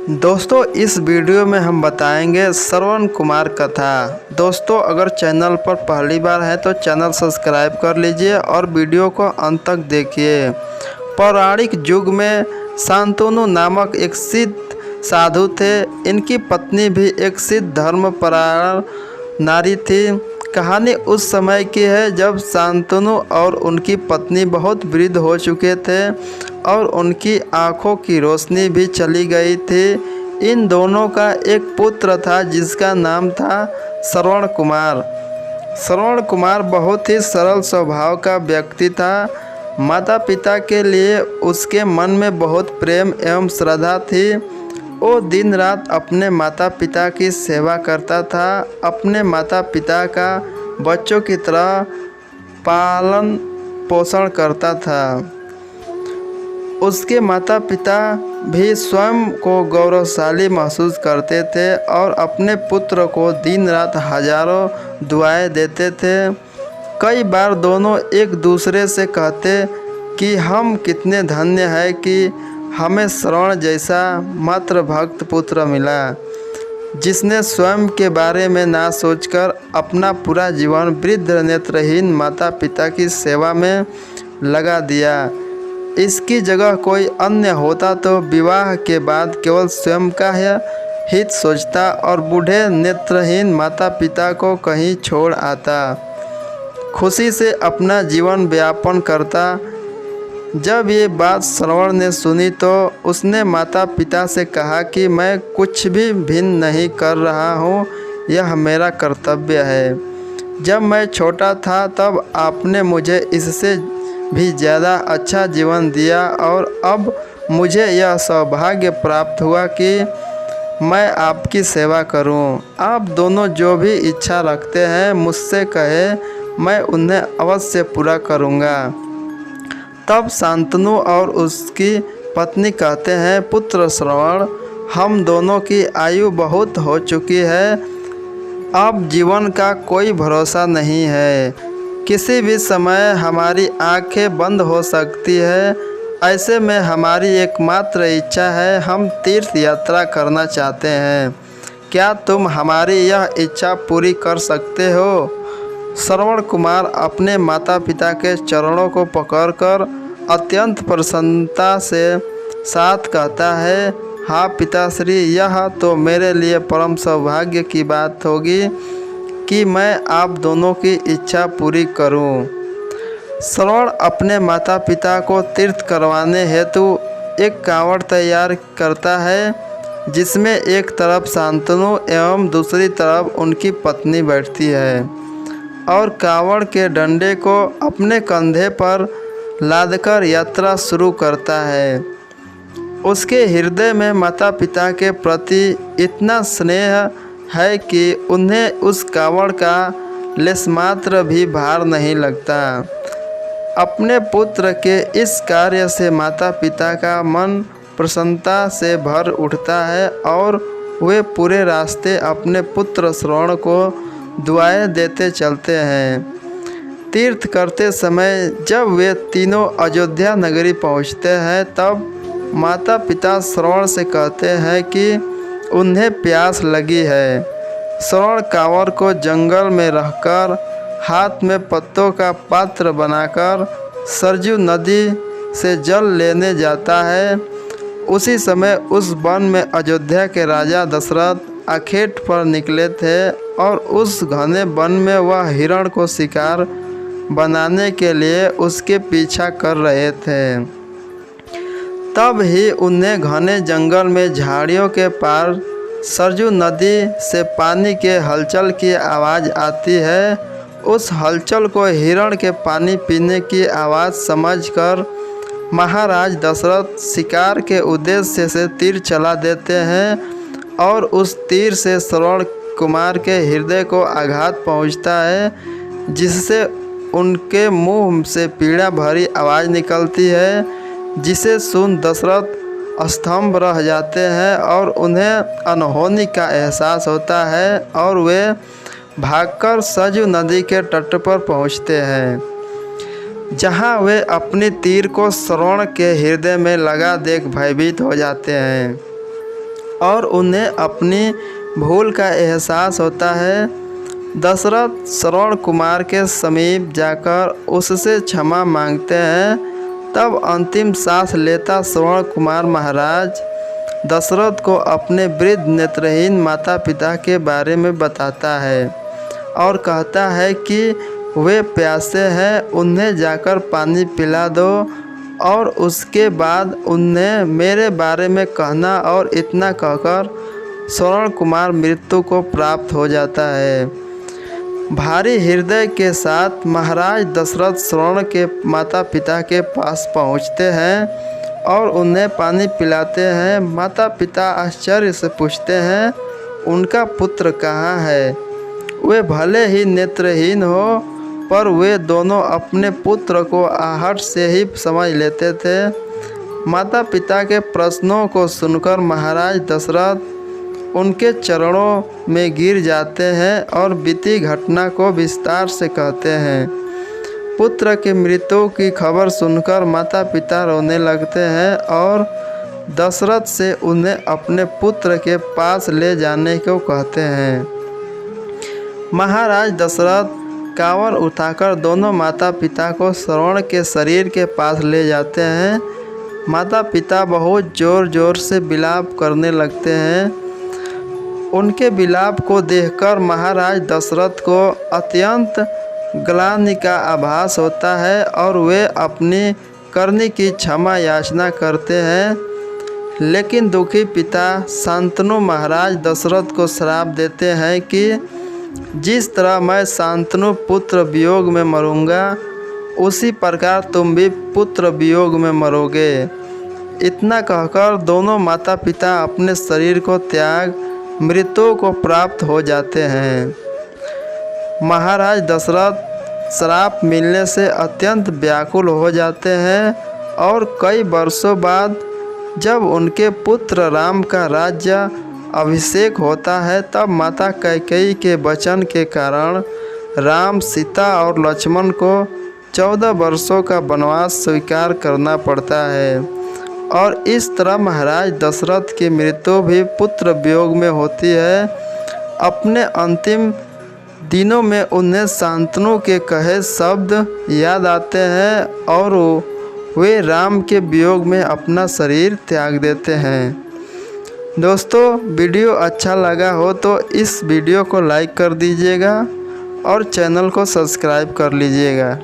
दोस्तों इस वीडियो में हम बताएंगे श्रवण कुमार कथा। दोस्तों अगर चैनल पर पहली बार है तो चैनल सब्सक्राइब कर लीजिए और वीडियो को अंत तक देखिए। पौराणिक युग में शांतनु नामक एक सिद्ध साधु थे। इनकी पत्नी भी एक सिद्ध धर्मपरायण नारी थी। कहानी उस समय की है जब शांतनु और उनकी पत्नी बहुत वृद्ध हो चुके थे और उनकी आँखों की रोशनी भी चली गई थी। इन दोनों का एक पुत्र था जिसका नाम था श्रवण कुमार। श्रवण कुमार बहुत ही सरल स्वभाव का व्यक्ति था। माता पिता के लिए उसके मन में बहुत प्रेम एवं श्रद्धा थी। वो दिन रात अपने माता पिता की सेवा करता था। अपने माता पिता का बच्चों की तरह पालन पोषण करता था। उसके माता पिता भी स्वयं को गौरवशाली महसूस करते थे और अपने पुत्र को दिन रात हजारों दुआएं देते थे। कई बार दोनों एक दूसरे से कहते कि हम कितने धन्य हैं कि हमें श्रवण जैसा मात्र भक्त पुत्र मिला, जिसने स्वयं के बारे में ना सोचकर अपना पूरा जीवन वृद्ध नेत्रहीन माता पिता की सेवा में लगा दिया। इसकी जगह कोई अन्य होता तो विवाह के बाद केवल स्वयं का हित सोचता और बूढ़े नेत्रहीन माता पिता को कहीं छोड़ आता, खुशी से अपना जीवन व्यापन करता। जब ये बात श्रवण ने सुनी तो उसने माता पिता से कहा कि मैं कुछ भी भिन्न नहीं कर रहा हूँ, यह मेरा कर्तव्य है। जब मैं छोटा था तब आपने मुझे इससे भी ज़्यादा अच्छा जीवन दिया और अब मुझे यह सौभाग्य प्राप्त हुआ कि मैं आपकी सेवा करूं। आप दोनों जो भी इच्छा रखते हैं मुझसे कहे, मैं उन्हें अवश्य पूरा करूंगा। तब शांतनु और उसकी पत्नी कहते हैं, पुत्र श्रवण, हम दोनों की आयु बहुत हो चुकी है। अब जीवन का कोई भरोसा नहीं है। किसी भी समय हमारी आंखें बंद हो सकती है। ऐसे में हमारी एकमात्र इच्छा है, हम तीर्थ यात्रा करना चाहते हैं। क्या तुम हमारी यह इच्छा पूरी कर सकते हो? श्रवण कुमार अपने माता पिता के चरणों को पकड़कर अत्यंत प्रसन्नता से साथ कहता है, हाँ पिताश्री, यह तो मेरे लिए परम सौभाग्य की बात होगी कि मैं आप दोनों की इच्छा पूरी करूं। श्रवण अपने माता पिता को तीर्थ करवाने हेतु एक कांवड़ तैयार करता है, जिसमें एक तरफ शांतनु एवं दूसरी तरफ उनकी पत्नी बैठती है और कांवड़ के डंडे को अपने कंधे पर लादकर यात्रा शुरू करता है। उसके हृदय में माता पिता के प्रति इतना स्नेह है कि उन्हें उस कांवड़ का लेशमात्र भी भार नहीं लगता। अपने पुत्र के इस कार्य से माता पिता का मन प्रसन्नता से भर उठता है और वे पूरे रास्ते अपने पुत्र श्रवण को दुआएं देते चलते हैं। तीर्थ करते समय जब वे तीनों अयोध्या नगरी पहुंचते हैं तब माता पिता श्रवण से कहते हैं कि उन्हें प्यास लगी है। श्रवण कांवड़ को जंगल में रहकर हाथ में पत्तों का पात्र बनाकर सरजू नदी से जल लेने जाता है। उसी समय उस वन में अयोध्या के राजा दशरथ आखेट पर निकले थे और उस घने वन में वह हिरण को शिकार बनाने के लिए उसके पीछा कर रहे थे। तब ही उन्हें घने जंगल में झाड़ियों के पार सरजू नदी से पानी के हलचल की आवाज़ आती है। उस हलचल को हिरण के पानी पीने की आवाज़ समझकर महाराज दशरथ शिकार के उद्देश्य से तीर चला देते हैं और उस तीर से श्रवण कुमार के हृदय को आघात पहुंचता है, जिससे उनके मुंह से पीड़ा भरी आवाज़ निकलती है, जिसे सुन दशरथ स्तंभ रह जाते हैं और उन्हें अनहोनी का एहसास होता है और वे भागकर सरजू नदी के तट पर पहुंचते हैं, जहां वे अपनी तीर को श्रवण के हृदय में लगा देख भयभीत हो जाते हैं और उन्हें अपनी भूल का एहसास होता है। दशरथ श्रवण कुमार के समीप जाकर उससे क्षमा मांगते हैं। तब अंतिम सांस लेता श्रवण कुमार महाराज दशरथ को अपने वृद्ध नेत्रहीन माता पिता के बारे में बताता है और कहता है कि वे प्यासे हैं, उन्हें जाकर पानी पिला दो और उसके बाद उन्हें मेरे बारे में कहना। और इतना कहकर श्रवण कुमार मृत्यु को प्राप्त हो जाता है। भारी हृदय के साथ महाराज दशरथ श्रवण के माता पिता के पास पहुंचते हैं और उन्हें पानी पिलाते हैं। माता पिता आश्चर्य से पूछते हैं, उनका पुत्र कहाँ है? वे भले ही नेत्रहीन हो पर वे दोनों अपने पुत्र को आहट से ही समझ लेते थे। माता पिता के प्रश्नों को सुनकर महाराज दशरथ उनके चरणों में गिर जाते हैं और बीती घटना को विस्तार से कहते हैं। पुत्र की मृत्यु की खबर सुनकर माता पिता रोने लगते हैं और दशरथ से उन्हें अपने पुत्र के पास ले जाने को कहते हैं। महाराज दशरथ कांवर उठाकर दोनों माता पिता को श्रवण के शरीर के पास ले जाते हैं। माता पिता बहुत ज़ोर ज़ोर से विलाप करने लगते हैं। उनके विलाप को देखकर महाराज दशरथ को अत्यंत ग्लानि का आभास होता है और वे अपनी करनी की क्षमा याचना करते हैं। लेकिन दुखी पिता शांतनु महाराज दशरथ को श्राप देते हैं कि जिस तरह मैं शांतनु पुत्र वियोग में मरूंगा उसी प्रकार तुम भी पुत्र वियोग में मरोगे। इतना कहकर दोनों माता पिता अपने शरीर को त्याग मृत्यु को प्राप्त हो जाते हैं। महाराज दशरथ श्राप मिलने से अत्यंत व्याकुल हो जाते हैं और कई वर्षों बाद जब उनके पुत्र राम का राज्य अभिषेक होता है तब माता कैकेयी के वचन के कारण राम, सीता और लक्ष्मण को 14 वर्षों का वनवास स्वीकार करना पड़ता है। और इस तरह महाराज दशरथ की मृत्यु भी पुत्र वियोग में होती है। अपने अंतिम दिनों में उन्हें शांतनु के कहे शब्द याद आते हैं और वे राम के वियोग में अपना शरीर त्याग देते हैं। दोस्तों, वीडियो अच्छा लगा हो तो इस वीडियो को लाइक कर दीजिएगा और चैनल को सब्सक्राइब कर लीजिएगा।